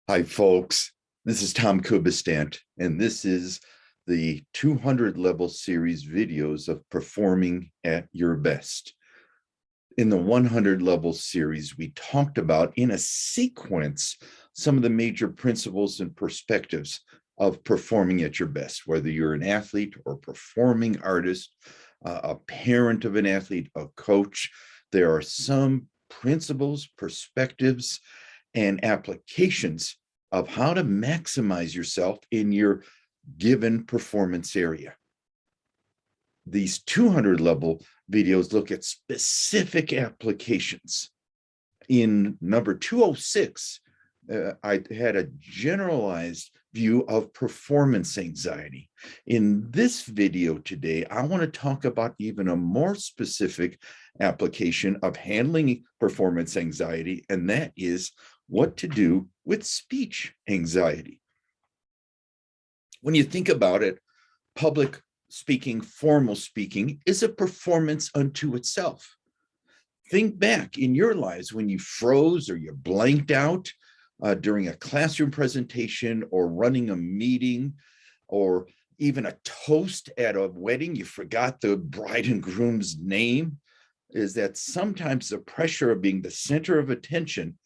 Hi, folks. This is Tom Kubistant, and this is the 200 level series videos of performing at your best. In the 100 level series, we talked about in a sequence some of the major principles and perspectives of performing at your best, whether you're an athlete or performing artist, a parent of an athlete, a coach. There are some principles, perspectives, and applications of how to maximize yourself in your given performance area. These 200 level videos look at specific applications. In number 206, I had a generalized view of performance anxiety. In this video today, I want to talk about even a more specific application of handling performance anxiety, and that is what to do with speech anxiety. When you think about it, public speaking, formal speaking is a performance unto itself. Think back in your lives when you froze or you blanked out during a classroom presentation or running a meeting or even a toast at a wedding. You forgot the bride and groom's name. Is that sometimes the pressure of being the center of attention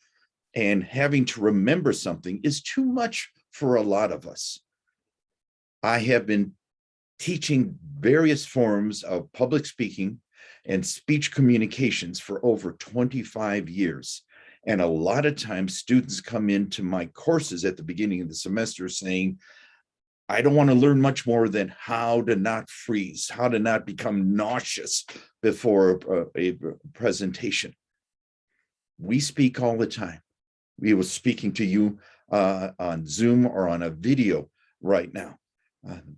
and having to remember something is too much for a lot of us. I have been teaching various forms of public speaking and speech communications for over 25 years. And a lot of times students come into my courses at the beginning of the semester saying, I don't want to learn much more than how to not freeze, how to not become nauseous before a presentation. We speak all the time. We were speaking to you on Zoom or on a video right now.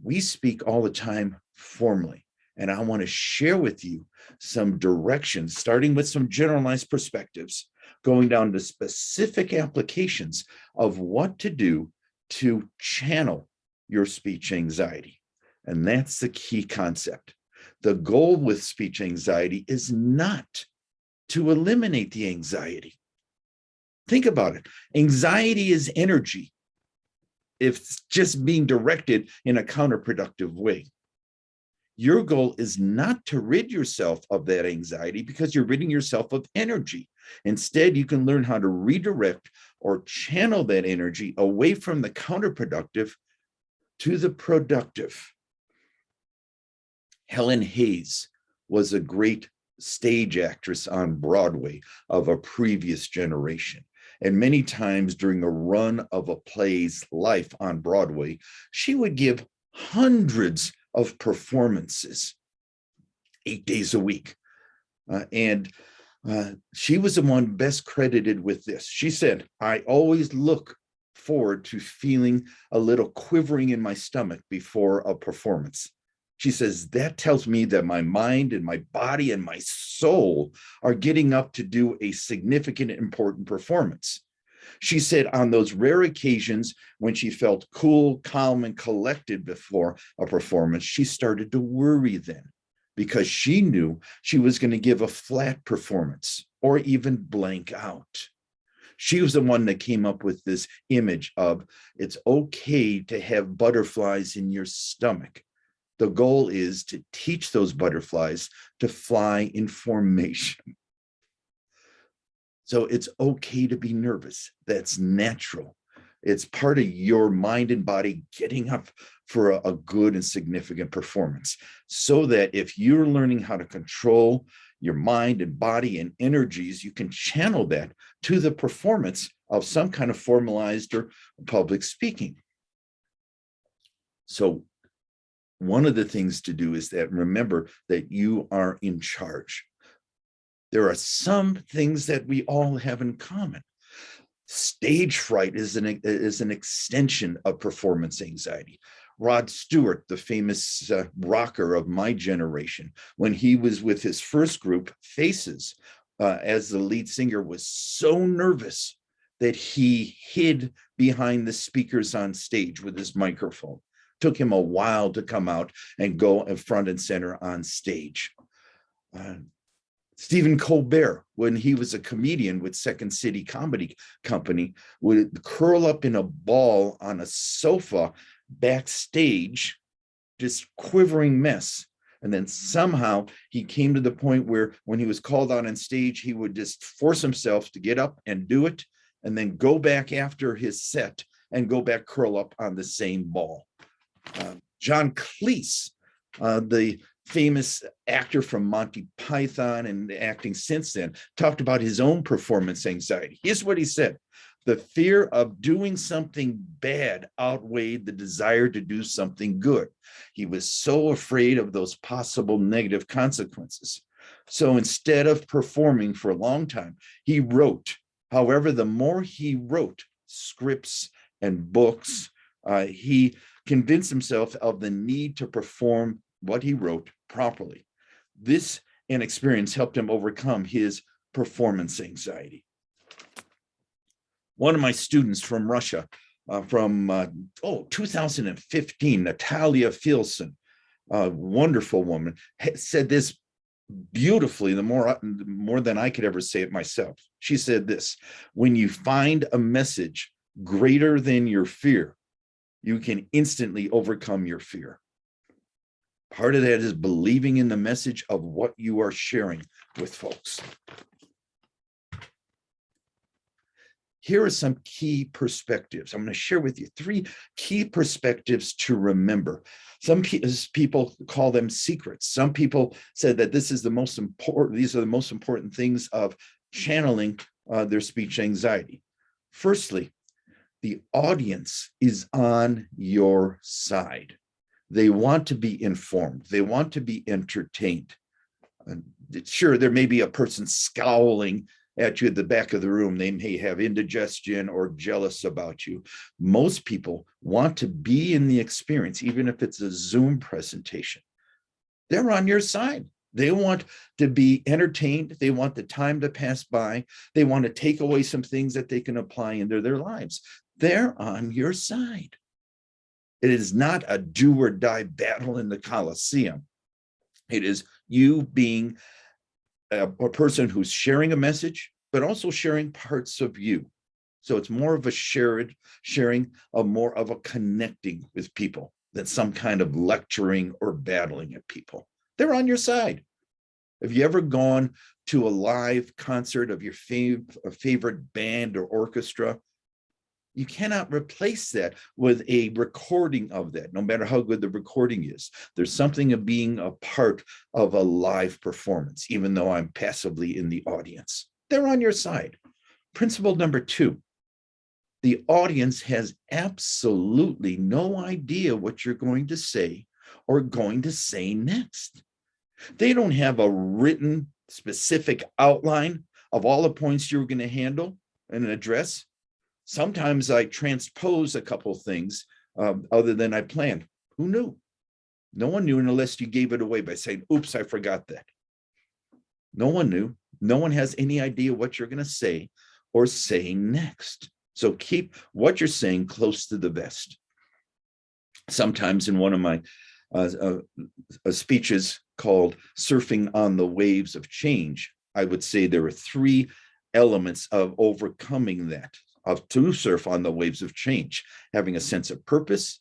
We speak all the time formally, and I want to share with you some directions, starting with some generalized perspectives, going down to specific applications of what to do to channel your speech anxiety. And that's the key concept. The goal with speech anxiety is not to eliminate the anxiety. Think about it. Anxiety is energy if it's just being directed in a counterproductive way. Your goal is not to rid yourself of that anxiety because you're ridding yourself of energy. Instead, you can learn how to redirect or channel that energy away from the counterproductive to the productive. Helen Hayes was a great stage actress on Broadway of a previous generation. And many times during a run of a play's life on Broadway, she would give hundreds of performances, 8 days a week. She was the one best credited with this. She said, I always look forward to feeling a little quivering in my stomach before a performance. She says, that tells me that my mind and my body and my soul are getting up to do a significant, important performance. She said on those rare occasions when she felt cool, calm, and collected before a performance, she started to worry then because she knew she was going to give a flat performance or even blank out. She was the one that came up with this image of it's okay to have butterflies in your stomach. The goal is to teach those butterflies to fly in formation. So it's okay to be nervous. That's natural. It's part of your mind and body getting up for a good and significant performance. So that if you're learning how to control your mind and body and energies, you can channel that to the performance of some kind of formalized or public speaking. So one of the things to do is that remember that you are in charge. There are some things that we all have in common. Stage fright is an extension of performance anxiety. Rod Stewart, the famous rocker of my generation, when he was with his first group, Faces, as the lead singer, was so nervous that he hid behind the speakers on stage with his microphone. Took him a while to come out and go in front and center on stage. Stephen Colbert, when he was a comedian with Second City Comedy Company, would curl up in a ball on a sofa backstage, just quivering mess. And then somehow he came to the point where when he was called on stage, he would just force himself to get up and do it, and then go back after his set and go back, curl up on the same ball. John Cleese, the famous actor from Monty Python and acting since then, talked about his own performance anxiety. Here's what he said: the fear of doing something bad outweighed the desire to do something good. He was so afraid of those possible negative consequences. So instead of performing for a long time, he wrote. However, the more he wrote scripts and books, he convinced himself of the need to perform what he wrote properly. This and experience helped him overcome his performance anxiety. One of my students from Russia, from 2015, Natalia Filson, a wonderful woman, said this beautifully, more than I could ever say it myself. She said this: when you find a message greater than your fear, you can instantly overcome your fear. Part of that is believing in the message of what you are sharing with folks. Here are some key perspectives. I'm going to share with you 3 key perspectives to remember. Some people call them secrets. Some people said that this is the most important, these are the most important things of channeling their speech anxiety. Firstly, the audience is on your side. They want to be informed. They want to be entertained. Sure, there may be a person scowling at you at the back of the room. They may have indigestion or jealous about you. Most people want to be in the experience, even if it's a Zoom presentation. They're on your side. They want to be entertained. They want the time to pass by. They want to take away some things that they can apply into their lives. They're on your side. It is not a do or die battle in the Colosseum. It is you being a person who's sharing a message, but also sharing parts of you. So it's more of a sharing of more of a connecting with people than some kind of lecturing or battling at people. They're on your side. Have you ever gone to a live concert of your favorite band or orchestra? You cannot replace that with a recording of that, no matter how good the recording is. There's something of being a part of a live performance, even though I'm passively in the audience. They're on your side. Principle number 2, the audience has absolutely no idea what you're going to say or going to say next. They don't have a written specific outline of all the points you're going to handle in an address. Sometimes I transpose a couple things other than I planned. Who knew? No one knew unless you gave it away by saying, oops, I forgot that. No one knew. No one has any idea what you're going to say or say next. So keep what you're saying close to the vest. Sometimes in one of my speeches called Surfing on the Waves of Change, I would say there are 3 elements of overcoming that, of to surf on the waves of change: having a sense of purpose,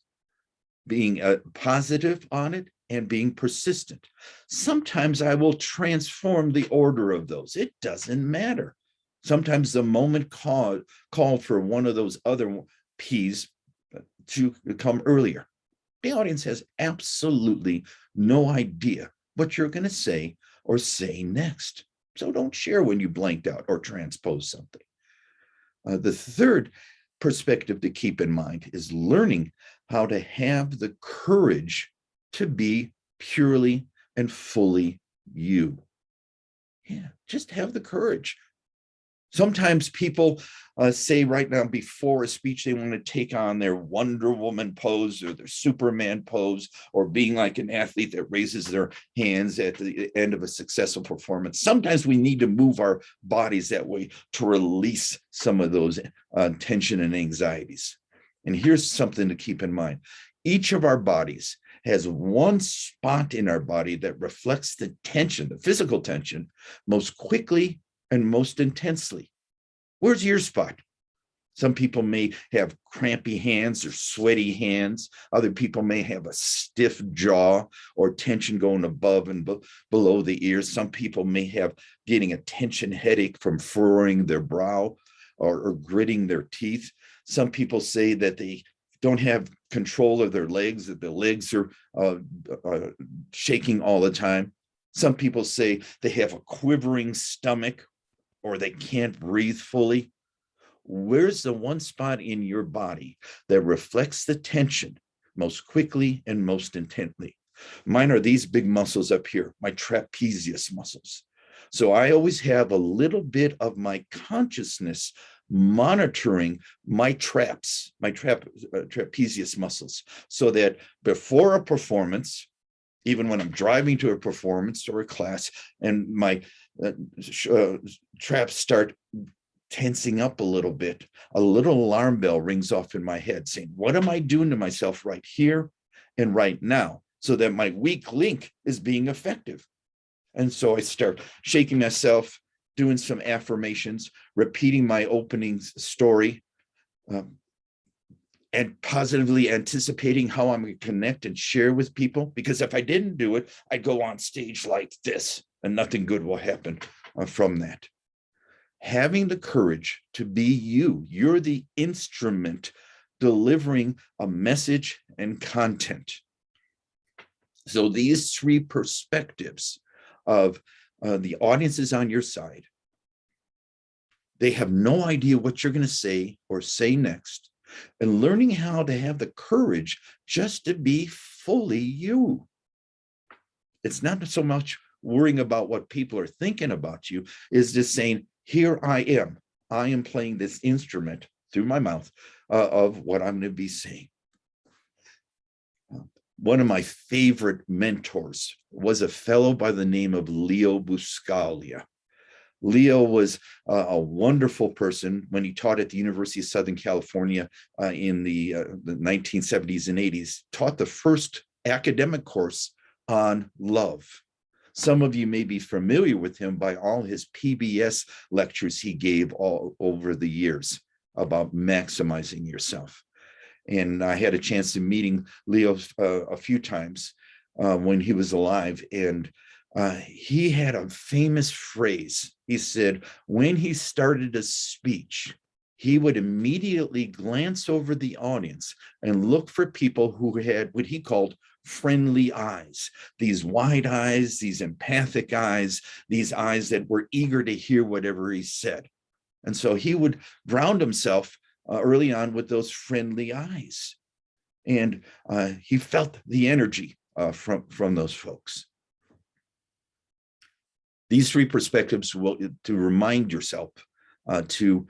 being positive on it, and being persistent. Sometimes I will transform the order of those. It doesn't matter. Sometimes the moment called for one of those other P's to come earlier. The audience has absolutely no idea what you're going to say or say next. So don't share when you blanked out or transpose something. The third perspective to keep in mind is learning how to have the courage to be purely and fully you. Yeah, just have the courage. Sometimes people say right now before a speech, they want to take on their Wonder Woman pose or their Superman pose, or being like an athlete that raises their hands at the end of a successful performance. Sometimes we need to move our bodies that way to release some of those tension and anxieties. And here's something to keep in mind. Each of our bodies has one spot in our body that reflects the tension, the physical tension, most quickly and most intensely. Where's your spot? Some people may have crampy hands or sweaty hands. Other people may have a stiff jaw or tension going above and below the ears. Some people may have getting a tension headache from furrowing their brow or gritting their teeth. Some people say that they don't have control of their legs, that the legs are shaking all the time. Some people say they have a quivering stomach or they can't breathe fully. Where's the one spot in your body that reflects the tension most quickly and most intently? Mine are these big muscles up here, my trapezius muscles. So I always have a little bit of my consciousness monitoring my trapezius muscles, so that before a performance, even when I'm driving to a performance or a class, and my traps start tensing up a little bit, a little alarm bell rings off in my head saying, what am I doing to myself right here and right now, so that my weak link is being effective? And so I start shaking myself, doing some affirmations, repeating my opening story, and positively anticipating how I'm going to connect and share with people. Because if I didn't do it, I'd go on stage like this and nothing good will happen from that. Having the courage to be you, you're the instrument delivering a message and content. So these three perspectives of the audience is on your side. They have no idea what you're going to say or say next, and learning how to have the courage just to be fully you. It's not so much worrying about what people are thinking about you, is just saying, here I am playing this instrument through my mouth of what I'm going to be saying. One of my favorite mentors was a fellow by the name of Leo Buscaglia. Leo was a wonderful person. When he taught at the University of Southern California in the 1970s and 80s, taught the first academic course on love. Some of you may be familiar with him by all his PBS lectures he gave all over the years about maximizing yourself. And I had a chance of meeting Leo a few times when he was alive. And he had a famous phrase. He said, when he started a speech, he would immediately glance over the audience and look for people who had what he called friendly eyes, these wide eyes, these empathic eyes, these eyes that were eager to hear whatever he said. And so he would ground himself early on with those friendly eyes. And he felt the energy from those folks. These three perspectives will to remind yourself to,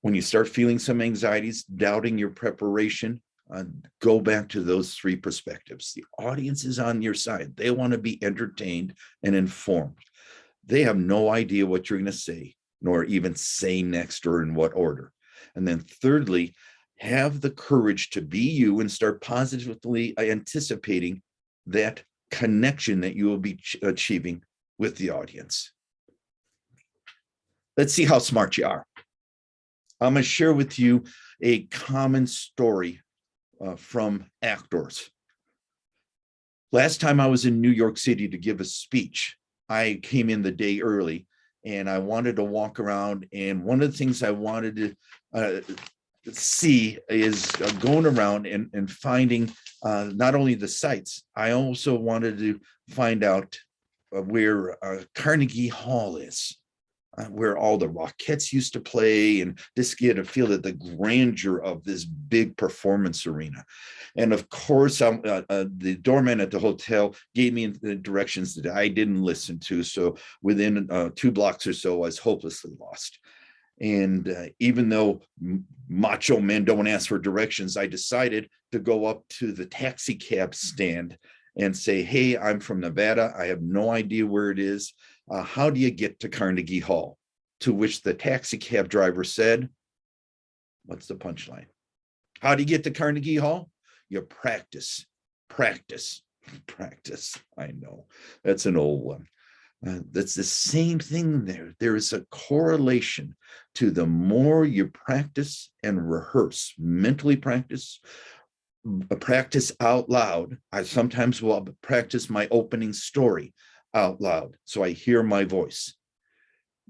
when you start feeling some anxieties, doubting your preparation, go back to those three perspectives. The audience is on your side. They want to be entertained and informed. They have no idea what you're going to say, nor even say next or in what order. And then thirdly, have the courage to be you and start positively anticipating that connection that you will be achieving with the audience. Let's see how smart you are. I'm going to share with you a common story from actors. Last time I was in New York City to give a speech, I came in the day early and I wanted to walk around. And one of the things I wanted to see is going around and finding not only the sites, I also wanted to find out where Carnegie Hall is. Where all the Rockettes used to play, and just get a feel of the grandeur of this big performance arena. And of course, the doorman at the hotel gave me the directions that I didn't listen to. So within 2 blocks or so, I was hopelessly lost. And even though macho men don't ask for directions, I decided to go up to the taxi cab stand and say, hey, I'm from Nevada. I have no idea where it is. How do you get to Carnegie Hall? To which the taxi cab driver said, what's the punchline? How do you get to Carnegie Hall? You practice. Practice. I know that's an old one. That's the same thing there. There is a correlation to the more you practice and rehearse, mentally practice out loud. I sometimes will practice my opening story out loud so I hear my voice.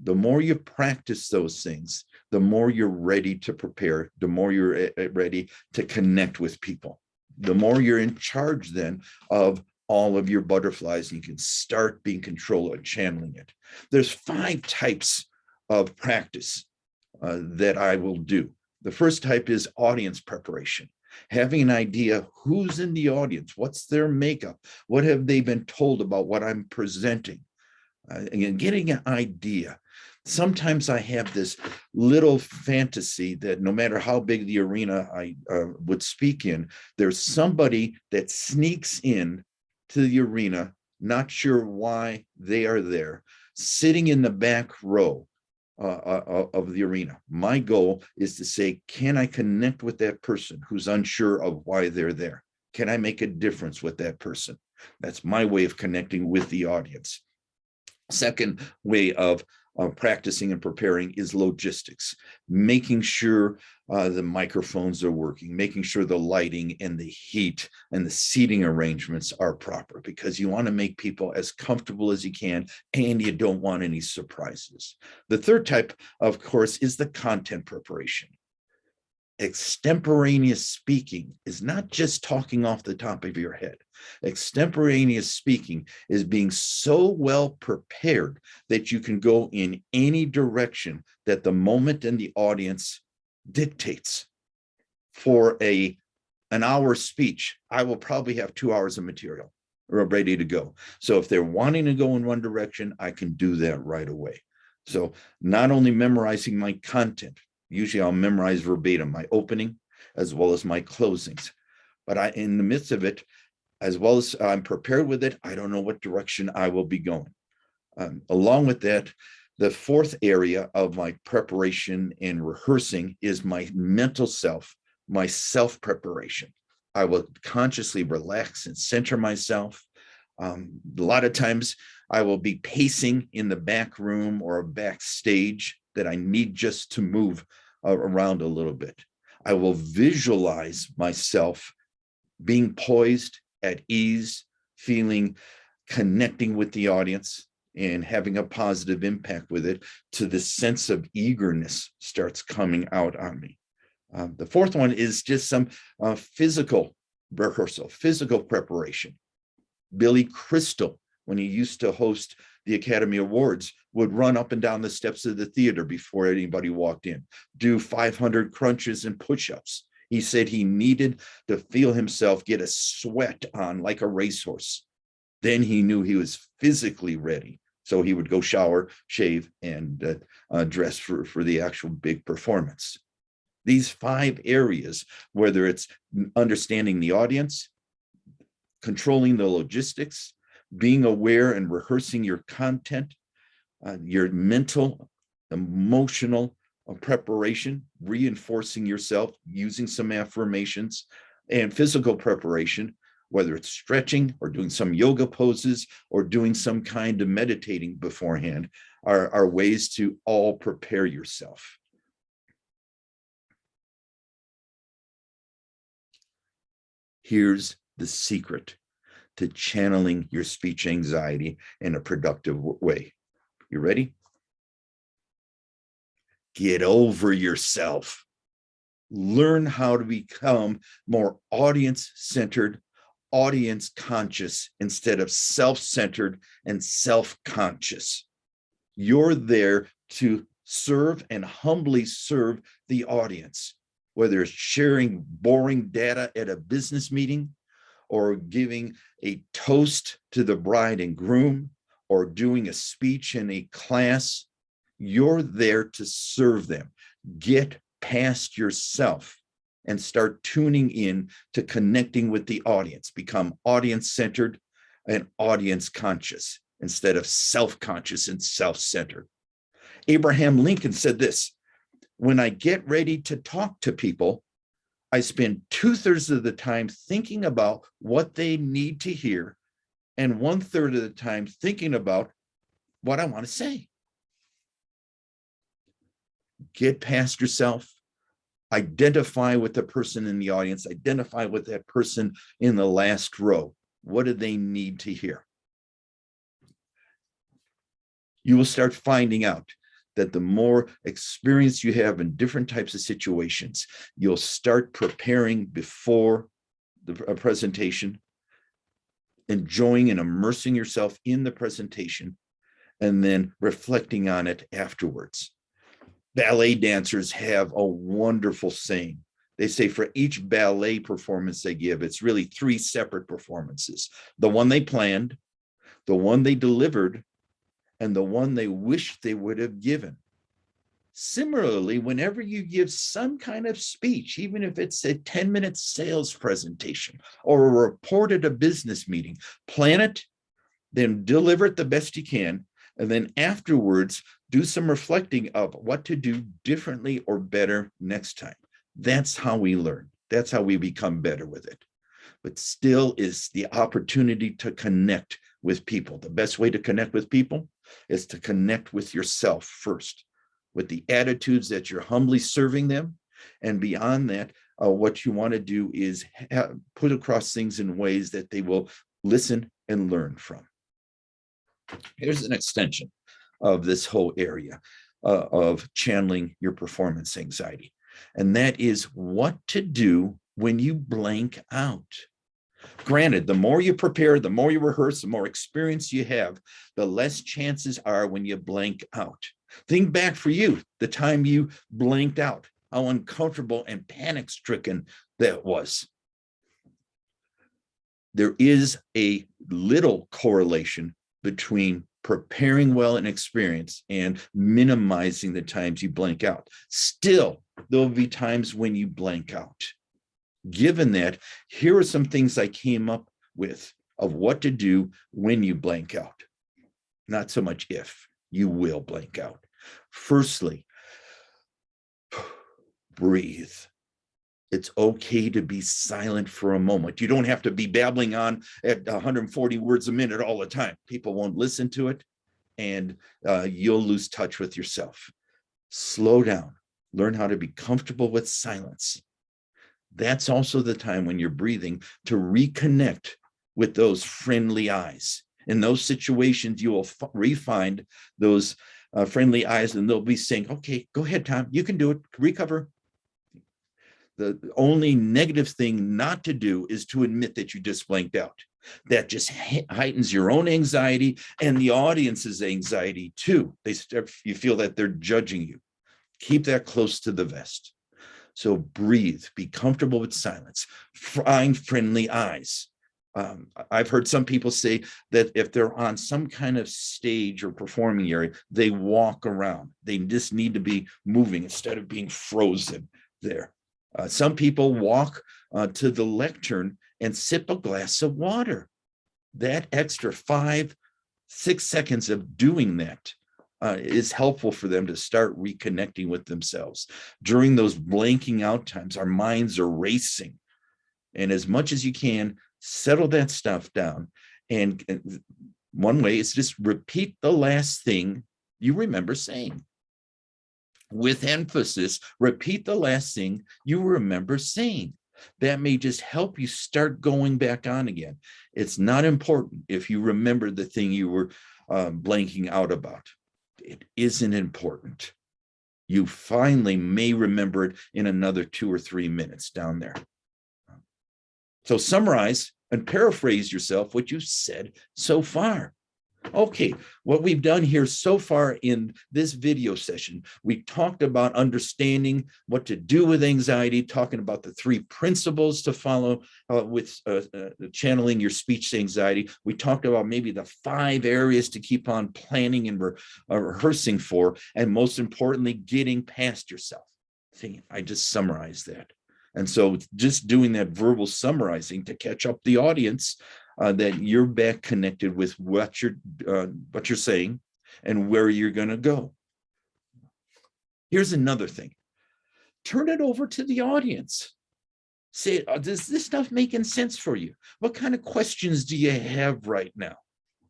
The more you practice those things, the more you're ready to prepare, the more you're ready to connect with people, the more you're in charge then of all of your butterflies, and you can start being control and channeling it. There's 5 types of practice that I will do. The first type is audience preparation. Having an idea who's in the audience, what's their makeup, what have they been told about what I'm presenting, and getting an idea. Sometimes I have this little fantasy that no matter how big the arena I would speak in, there's somebody that sneaks in to the arena, not sure why they are there, sitting in the back row of the arena. My goal is to say, can I connect with that person who's unsure of why they're there? Can I make a difference with that person? That's my way of connecting with the audience. Second way of practicing and preparing is logistics, making sure the microphones are working, making sure the lighting and the heat and the seating arrangements are proper, because you want to make people as comfortable as you can, and you don't want any surprises. The third type, of course, is the content preparation. Extemporaneous speaking is not just talking off the top of your head. Extemporaneous speaking is being so well prepared that you can go in any direction that the moment and the audience dictates. For an hour speech, I will probably have 2 hours of material ready to go. So if they're wanting to go in one direction, I can do that right away. So not only memorizing my content, usually I'll memorize verbatim my opening as well as my closings. But in the midst of it, as well as I'm prepared with it, I don't know what direction I will be going. Along with that, the fourth area of my preparation and rehearsing is my mental self, my self-preparation. I will consciously relax and center myself. A lot of times I will be pacing in the back room or backstage that I need just to move around a little bit. I will visualize myself being poised, at ease, feeling, connecting with the audience and having a positive impact with it, to the sense of eagerness starts coming out on me. The fourth one is just some physical rehearsal, physical preparation. Billy Crystal, when he used to host the Academy Awards, would run up and down the steps of the theater before anybody walked in, do 500 crunches and push-ups. He said he needed to feel himself get a sweat on like a racehorse. Then he knew he was physically ready. So he would go shower, shave, and dress for the actual big performance. These 5 areas, whether it's understanding the audience, controlling the logistics, being aware and rehearsing your content, your mental, emotional preparation, reinforcing yourself, using some affirmations, and physical preparation, whether it's stretching or doing some yoga poses or doing some kind of meditating beforehand, are ways to all prepare yourself. Here's the secret to channeling your speech anxiety in a productive way. You ready? Get over yourself. Learn how to become more audience-centered, audience-conscious instead of self-centered and self-conscious. You're there to serve and humbly serve the audience, whether it's sharing boring data at a business meeting, or giving a toast to the bride and groom, or doing a speech in a class. You're there to serve them. Get past yourself and start tuning in to connecting with the audience. Become audience-centered and audience-conscious instead of self-conscious and self-centered. Abraham Lincoln said this: "When I get ready to talk to people, I spend 2/3 of the time thinking about what they need to hear, and 1/3 of the time thinking about what I want to say. Get past yourself. Identify with the person in the audience. Identify with that person in the last row. What do they need to hear? You will start finding out that the more experience you have in different types of situations, you'll start preparing before a presentation, enjoying and immersing yourself in the presentation, and then reflecting on it afterwards. Ballet dancers have a wonderful saying. They say for each ballet performance they give, it's really 3 separate performances: the one they planned, the one they delivered, and the one they wish they would have given. Similarly, whenever you give some kind of speech, even if it's a 10-minute sales presentation or a report at a business meeting, plan it, then deliver it the best you can, and then afterwards, do some reflecting of what to do differently or better next time. That's how we learn. That's how we become better with it. But still is the opportunity to connect with people. The best way to connect with people is to connect with yourself first, with the attitudes that you're humbly serving them. And beyond that, what you want to do is put across things in ways that they will listen and learn from. Here's an extension of this whole area of channeling your performance anxiety. And that is what to do when you blank out. Granted, the more you prepare, the more you rehearse, the more experience you have, the less chances are when you blank out. Think back for you, the time you blanked out, how uncomfortable and panic-stricken that was. There is a little correlation between preparing well in experience and minimizing the times you blank out. Still, there'll be times when you blank out. Given that, here are some things I came up with of what to do when you blank out. Not so much if, you will blank out. Firstly, breathe. It's okay to be silent for a moment. You don't have to be babbling on at 140 words a minute all the time. People won't listen to it, and you'll lose touch with yourself. Slow down. Learn how to be comfortable with silence. That's also the time when you're breathing to reconnect with those friendly eyes. In those situations, you will re-find those friendly eyes, and they'll be saying, okay, go ahead, Tom, you can do it, recover. The only negative thing not to do is to admit that you just blanked out. That just heightens your own anxiety and the audience's anxiety too. You feel that they're judging you. Keep that close to the vest. So breathe, be comfortable with silence, find friendly eyes. I've heard some people say that if they're on some kind of stage or performing area, they walk around. They just need to be moving instead of being frozen there. Some people walk to the lectern and sip a glass of water. That extra 5-6 seconds of doing that is helpful for them to start reconnecting with themselves. During those blanking out times, our minds are racing. And as much as you can, settle that stuff down. And one way is just repeat the last thing you remember saying. With emphasis, repeat the last thing you remember saying. That may just help you start going back on again. It's not important if you remember the thing you were blanking out about. It isn't important. You finally may remember it in another 2 or 3 minutes down there. So summarize and paraphrase yourself what you said so far. Okay, what we've done here so far in this video session, we talked about understanding what to do with anxiety, talking about the 3 principles to follow with channeling your speech anxiety. We talked about maybe the 5 areas to keep on planning and rehearsing for, and most importantly, getting past yourself. See, I just summarized that. And so just doing that verbal summarizing to catch up the audience, that you're back connected with what you're saying and where you're going to go. Here's another thing. Turn it over to the audience. Say, does this stuff making sense for you? What kind of questions do you have right now?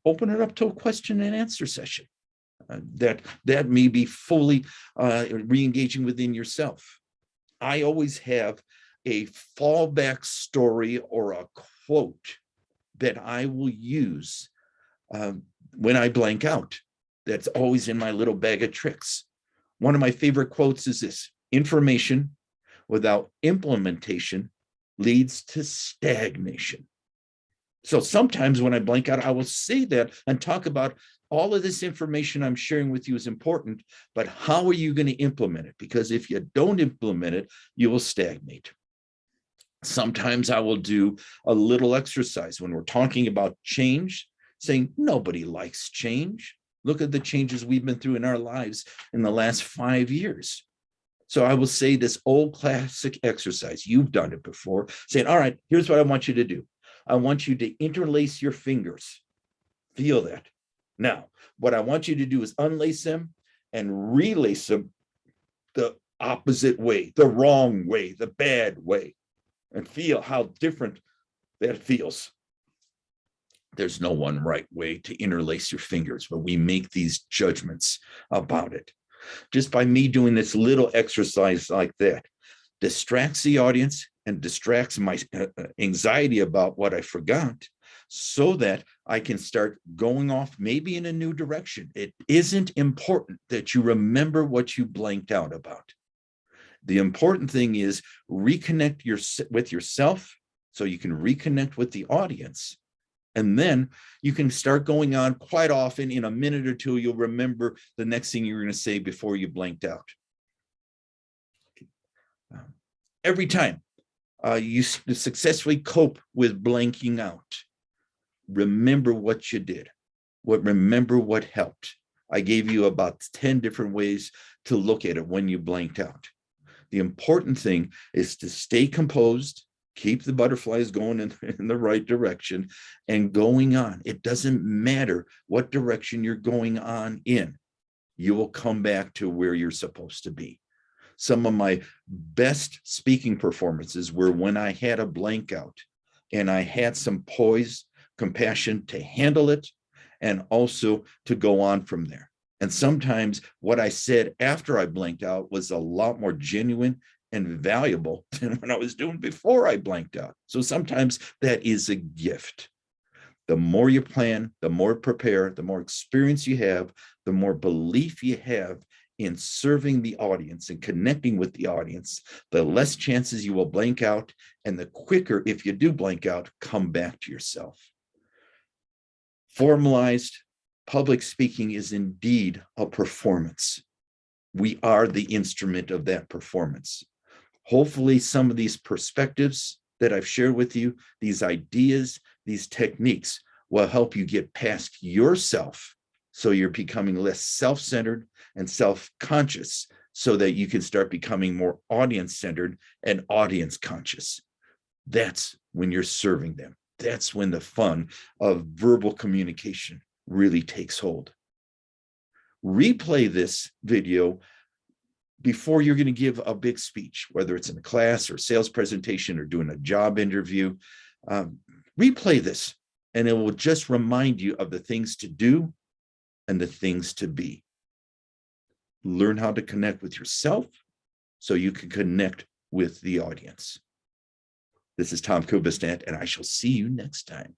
Open it up to a question and answer session. That may be fully re-engaging within yourself. I always have a fallback story or a quote that I will use when I blank out. That's always in my little bag of tricks. One of my favorite quotes is this: information without implementation leads to stagnation. So sometimes when I blank out, I will say that and talk about all of this information I'm sharing with you is important, but how are you going to implement it? Because if you don't implement it, you will stagnate. Sometimes I will do a little exercise when we're talking about change, saying nobody likes change. Look at the changes we've been through in our lives in the last 5 years. So I will say this old classic exercise. You've done it before, saying, all right, here's what I want you to do. I want you to interlace your fingers. Feel that. Now, what I want you to do is unlace them and relace them the opposite way, the wrong way, the bad way, and feel how different that feels. There's no one right way to interlace your fingers, but we make these judgments about it. Just by me doing this little exercise like that, distracts the audience and distracts my anxiety about what I forgot, so that I can start going off maybe in a new direction. It isn't important that you remember what you blanked out about. The important thing is reconnect with yourself so you can reconnect with the audience. And then you can start going on. Quite often in a minute or two, you'll remember the next thing you're going to say before you blanked out. Every time you successfully cope with blanking out, remember what you did. Remember what helped. I gave you about 10 different ways to look at it when you blanked out. The important thing is to stay composed, keep the butterflies going in the right direction and going on. It doesn't matter what direction you're going on in. You will come back to where you're supposed to be. Some of my best speaking performances were when I had a blank out and I had some poise, compassion to handle it, and also to go on from there. And sometimes what I said after I blanked out was a lot more genuine and valuable than what I was doing before I blanked out. So sometimes that is a gift. The more you plan, the more prepare, the more experience you have, the more belief you have in serving the audience and connecting with the audience, the less chances you will blank out, and the quicker, if you do blank out, come back to yourself. Formalized public speaking is indeed a performance. We are the instrument of that performance. Hopefully, some of these perspectives that I've shared with you, these ideas, these techniques will help you get past yourself so you're becoming less self-centered and self-conscious so that you can start becoming more audience-centered and audience-conscious. That's when you're serving them. That's when the fun of verbal communication really takes hold. Replay this video before you're going to give a big speech, whether it's in a class or sales presentation or doing a job interview. Replay this, and it will just remind you of the things to do and the things to be. Learn how to connect with yourself so you can connect with the audience. This is Tom Kubistant, and I shall see you next time.